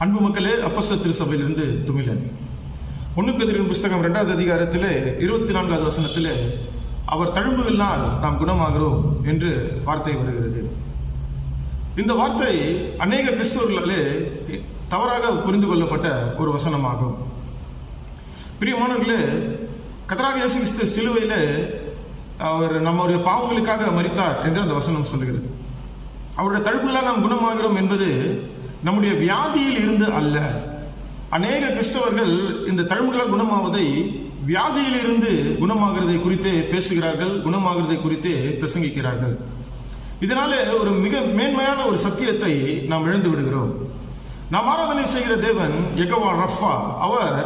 அன்பு மக்களே, அப்போஸ்தலர் திருச்சபையிலிருந்து துமிலன். 1 பேதுருவின் புஸ்தகம் 2வது அதிகாரத்திலே 24வது வசனத்திலே அவர் தழும்புகளினால் நாம் குணமாகிறோம் என்று வார்த்தை வருகிறது. இந்த வார்த்தை அநேக கிறிஸ்தவர்களாலே தவறாக புரிந்து கொள்ளப்பட்ட ஒரு வசனமாகும். பிரியமானவர்களே, கர்த்தராகிய இயேசு கிறிஸ்து சிலுவையிலே அவர் நம்முடைய பாவங்களுக்காக மரித்தார் என்று அந்த வசனம் சொல்லுகிறது. அவருடைய தழும்புகளால் நாம் குணமாகிறோம் என்பது நம்முடைய வியாதியில் இருந்து அல்ல. அநேக கிறிஸ்தவர்கள் இந்த தழும்புகளால் குணமாவதை வியாதியில் இருந்து குணமாகிறதை குறித்தே பேசுகிறார்கள், குணமாகிறதை குறித்தே பிரசங்கிக்கிறார்கள். இதனாலே ஒரு மிக மேன்மையான ஒரு சத்தியத்தை நாம் இழந்து விடுகிறோம். நாம் ஆராதனை செய்கிற தேவன் யெகோவா ரஃபா, அவர்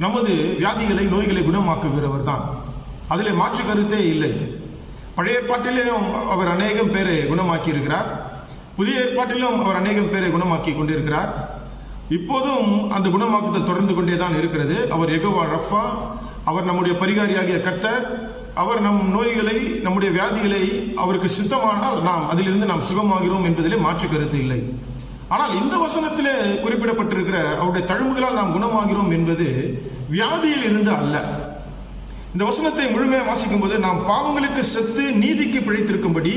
நமது வியாதிகளை, நோய்களை குணமாக்குகிறவர் தான். அதிலே மாற்று கருத்தே இல்லை. பழைய ஏற்பாட்டிலே அவர் அநேகம் பேரை குணமாக்கி இருக்கிறார். புதிய ஏற்பாட்டிலும் அவர் அநேகம் பேரை குணமாக்கி கொண்டிருக்கிறார். இப்போதும் அந்த குணமாக்குதல் தொடர்ந்து கொண்டேதான் இருக்கிறது. அவர் யெகோவா ரஃபா, அவர் நம்முடைய பரிகாரியாகிய கர்த்தர். அவர் நம் நோய்களை, நம்முடைய வியாதிகளை அவருக்கு சித்தமானால் அதிலிருந்து நாம் சுகமாகிறோம் என்பதிலே மாற்று கருத்து இல்லை. ஆனால் இந்த வசனத்திலே குறிப்பிடப்பட்டிருக்கிற அவருடைய தழும்புகளால் நாம் குணமாகிறோம் என்பது வியாதியில் இருந்து அல்ல. இந்த வசனத்தை முழுமையாக வாசிக்கும் போது நாம் பாவங்களுக்கு செத்து நீதிக்கு பிழைத்திருக்கும்படி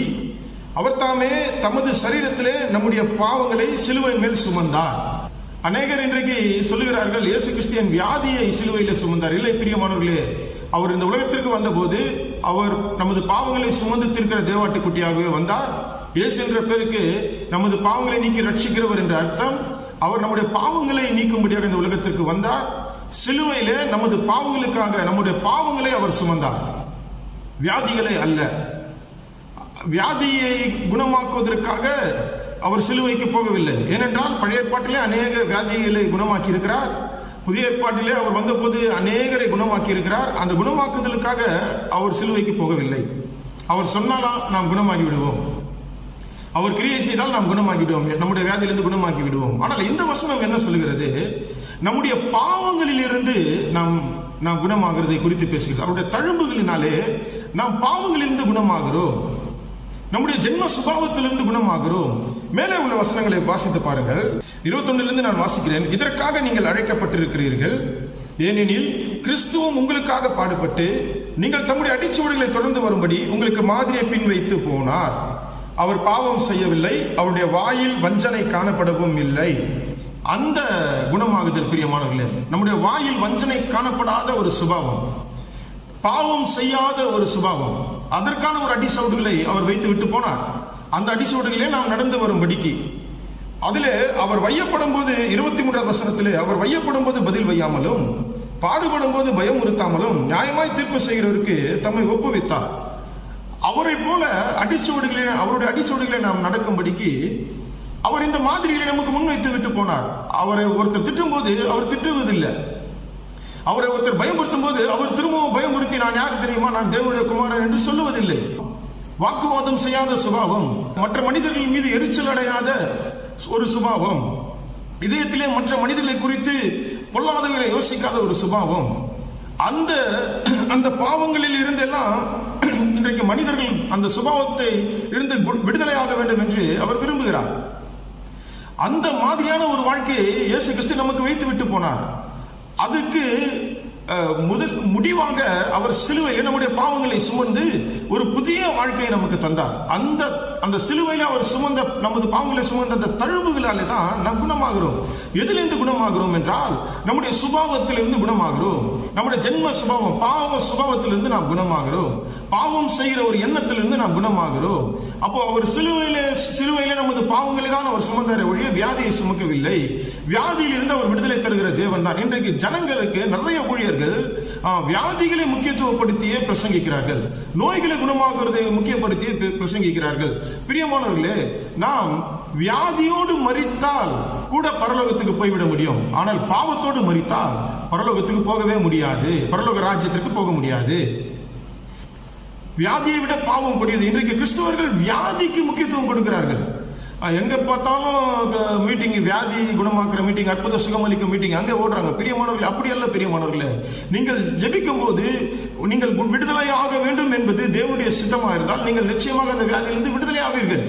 அவர் தாமே தமது சரீரத்திலே நம்முடைய பாவங்களை சிலுவை மேல் சுமந்தார். அநேகர் இன்றைக்கு சொல்லுகிறார்கள், இயேசு கிறிஸ்து வியாதியை சிலுவையில சுமந்தார். இல்லை பிரியமானவர்களே, அவர் இந்த உலகத்திற்கு வந்தபோது அவர் நமது பாவங்களை சுமந்து தீர்க்கிற தேவாட்டுக்குட்டியாகவே வந்தார். இயேசு என்ற பேருக்கு நமது பாவங்களை நீக்கி ரட்சிக்கிறவர் என்ற அர்த்தம். அவர் நம்முடைய பாவங்களை நீக்கும்படியாக இந்த உலகத்திற்கு வந்தார். சிலுவையிலே நமது பாவங்களுக்காக நம்முடைய பாவங்களை அவர் சுமந்தார், வியாதிகளை அல்ல. வியாதியை குணமாக்குவதற்காக அவர் சிலுவைக்கு போகவில்லை. ஏனென்றால் பழைய ஏற்பாட்டிலே அநேக வியாதிகளை குணமாக்கி இருக்கிறார். புதிய ஏற்பாட்டிலே அவர் வந்தபோது அநேகரை குணமாக்கி இருக்கிறார். அந்த குணமாக்குதலுக்காக அவர் சிலுவைக்கு போகவில்லை. அவர் சொன்னாலும் நாம் குணமாகி விடுவோம், அவர் கிரியை செய்தால் நாம் குணமாக்கி விடுவோம், நம்முடைய வியாதியிலிருந்து குணமாக்கி விடுவோம். ஆனால் இந்த வசனம் என்ன சொல்கிறது? நம்முடைய பாவங்களில் இருந்து நாம் குணமாகிறதை குறித்து பேசுகிறது. அவருடைய தழும்புகளினாலே நாம் பாவங்களிலிருந்து குணமாகிறோம், நம்முடைய ஜென்ம சுபாவத்திலிருந்து குணமாகிறோம். மேலே உள்ள வசனங்களை வாசித்து பாருங்கள். 21 நான் வாசிக்கிறேன். இதற்காக நீங்கள் அழைக்கப்பட்டிருக்கிறீர்கள், ஏனெனில் கிறிஸ்துவும் உங்களுக்காக பாடுபட்டு நீங்கள் தம்முடைய அடிச்சுவடுகளை தொடர்ந்து வரும்படி உங்களுக்கு மாதிரியை பின் வைத்து போனார். அவர் பாவம் செய்யவில்லை, அவருடைய வாயில் வஞ்சனை காணப்படவும் இல்லை. அந்த குணமாகுதல் பிரியமானவர்களே, நம்முடைய வாயில் வஞ்சனை காணப்படாத ஒரு சுபாவம், பாவம் செய்யாத ஒரு சுபாவம், அதற்கான ஒரு அடிசவுடுகளை அவர் வைத்து விட்டு போனார். அந்த அடிசவுடுகளே நாம் நடந்து வரும்படிக்கு. அதிலே அவர் வையப்படும் போது 23வது வசனத்திலே அவர் வையப்படும் போது பதில் வையாமலும் பாடுபடும் போது பயமுறுத்தாமலும் நியாயமாய் தீர்ப்பு செய்கிறவருக்கு தம்மை ஒப்புவித்தார். அவரை போல அவருடைய அடிச்சுவடுகளை நாம் நடக்கும்படிக்கு அவர் இந்த மாதிரிகளை நமக்கு முன்வைத்து விட்டு போனார். அவரை ஒருத்தர் திட்டும் போது அவர் திட்டுவதில்லை. அவரை ஒருத்தர் பயமுறுத்தும் போது அவர் திரும்பவும் பயமுறுத்தி, நான் யார் தெரியுமா, நான் தேவனுடைய குமாரன் என்று சொல்லுவதில்லை. வாக்குவாதம் செய்யாத சுபாவம், மற்ற மனிதர்கள் மீது எரிச்சல் அடையாத ஒரு சுபாவம், இதயத்திலே மற்ற மனிதர்களை குறித்து பொல்லாதவர்களை யோசிக்காத ஒரு சுபாவம். அந்த பாவங்களில் இருந்தெல்லாம் இன்றைக்கு மனிதர்கள் அந்த சுபாவத்தை இருந்து விடுதலையாக வேண்டும் என்று அவர் விரும்புகிறார். அந்த மாதிரியான ஒரு வாழ்க்கையை இயேசு கிறிஸ்து நமக்கு வைத்து விட்டு போனார். அதுக்கு முடிவாக அவர் சிலுவையில் நம்முடைய பாவங்களை சுமந்து ஒரு புதிய வாழ்க்கையை நமக்கு தந்தார். அந்த சிலுவையில் அவர் சுமந்த நமது பாவங்களை சுமந்த அந்த தழும்புகளாலே தான் நாம் குணமாகிறோம். எதிலிருந்து குணமாகிறோம் என்றால் நம்முடைய சுபாவத்திலிருந்து குணமாகிறோம். நம்முடைய ஜென்ம சுபாவம், பாவ சுபாவத்திலிருந்து நாம் குணமாகிறோம். பாவம் செய்கிற ஒரு எண்ணத்திலிருந்து நாம் குணமாகிறோம். அப்போ அவர் சிலுவையிலே நமது பாவங்களை தான் அவர் சுமந்தாரே ஒழிய வியாதியை சுமக்கவில்லை. வியாதியில் இருந்து அவர் விடுதலை தருகிற தேவன் தான். இன்றைக்கு ஜனங்களுக்கு நிறைய ஊழியர்கள் வியாதிகளை முக்கியத்துவப்படுத்தியே பிரசங்கிக்கிறார்கள், நோய்களை குணமாக்குவதை முக்கியப்படுத்தியே பிரசங்கிக்கிறார்கள். பிரியமானவர்களே, நாம் வியாதியோடு மரித்தால் கூட பரலோகத்துக்கு போய்விட முடியும். ஆனால் பாவத்தோடு மரித்தால் பரலோகத்துக்கு போகவே முடியாது, பரலோக ராஜ்யத்திற்கு போக முடியாது. வியாதியை விட பாவம் கொடியது. இன்றைக்கு கிறிஸ்தவர்கள் வியாதிக்கு முக்கியத்துவம் கொடுக்கிறார்கள். எங்க பார்த்தாலும் மீட்டிங், வியாதி குணமாக்குற மீட்டிங், அற்புத சுகமளிக்கும் மீட்டிங், அங்கே ஓடுறாங்க. பிரியமானவர்கள், அப்படி அல்ல பிரியமானவர்களே. நீங்கள் ஜெபிக்கும் போது நீங்கள் விடுதலையாக வேண்டும் என்பது தேவனுடைய சித்தமாக இருந்தால் நீங்கள் நிச்சயமாக அந்த வியாதியிலிருந்து விடுதலை ஆவீர்கள்.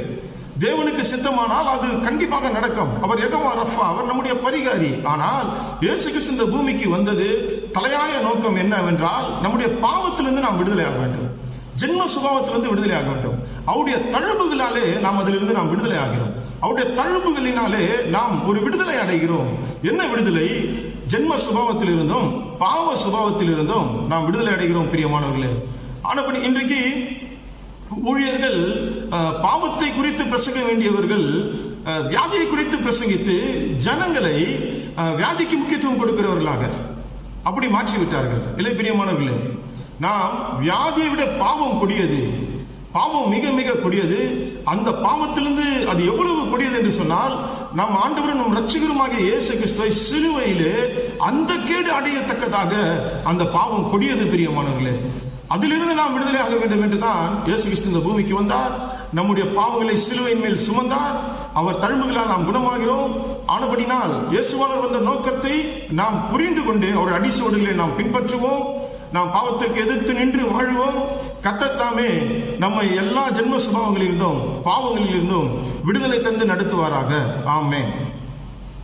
தேவனுக்கு சித்தமானால் அது கண்டிப்பாக நடக்கும். அவர் யெகோவா ரஃபா, அவர் நம்முடைய பரிகாரி. ஆனால் இயேசு கிறிஸ்து இந்த பூமிக்கு வந்தது தலையாய நோக்கம் என்னவென்றால் நம்முடைய பாவத்திலிருந்து நாம் விடுதலை ஆக வேண்டும், ஜென்ம சுபாவத்திலிருந்து விடுதலை ஆக வேண்டும். அவருடைய தழும்புகளாலே நாம் அதிலிருந்து நாம் விடுதலை ஆகிறோம். அவருடைய தழும்புகளினாலே நாம் ஒரு விடுதலை அடைகிறோம். என்ன விடுதலை? ஜென்ம சுபாவத்தில் இருந்தும் பாவ சுபாவத்தில் இருந்தும் நாம் விடுதலை அடைகிறோம் பிரியமானவர்களே. ஆனபடி இன்றைக்கு ஊழியர்கள் பாவத்தை குறித்து பிரசங்க வேண்டியவர்கள் வியாதியை குறித்து பிரசங்கித்து ஜனங்களை வியாதிக்கு முக்கியத்துவம் கொடுக்கிறவர்களாக அப்படி மாற்றிவிட்டார்கள். இல்லை பிரியமானவர்களே, நாம் வியாதியை விட பாவம் கொடியது, பாவம் மிக மிக கொடியது. அந்த பாவத்திலிருந்து அது எவ்வளவு கொடியது என்று சொன்னால், நம் ஆண்டவரும் நம் இரட்சகருமாகிய இயேசு கிறிஸ்துவை சிலுவையிலே அந்த கேடு அடையத்தக்கதாக அந்த பாவம் கொடியது பிரியமானவர்களே. அதிலிருந்து நாம் விடுதலை ஆக வேண்டும் என்றுதான் இயேசு கிறிஸ்து இந்த பூமிக்கு வந்தார். நம்முடைய பாவங்களை சிலுவையின் மேல் சுமந்தார். அவர் தழும்புகளால் நாம் குணமாகிறோம். ஆனபடினால் இயேசுவானவர் வந்த நோக்கத்தை நாம் புரிந்து கொண்டு அவர் அடிசுவடுகளை நாம் பின்பற்றுவோம். நாம் பாவத்திற்கு எதிர்த்து நின்று வாழ்வோம். கர்த்தர் தாமே நம்மை எல்லா ஜென்ம சுபாவங்களிலிருந்தும் பாவங்களிலிருந்தும் விடுதலை தந்து நடத்துவாராக. ஆமென்.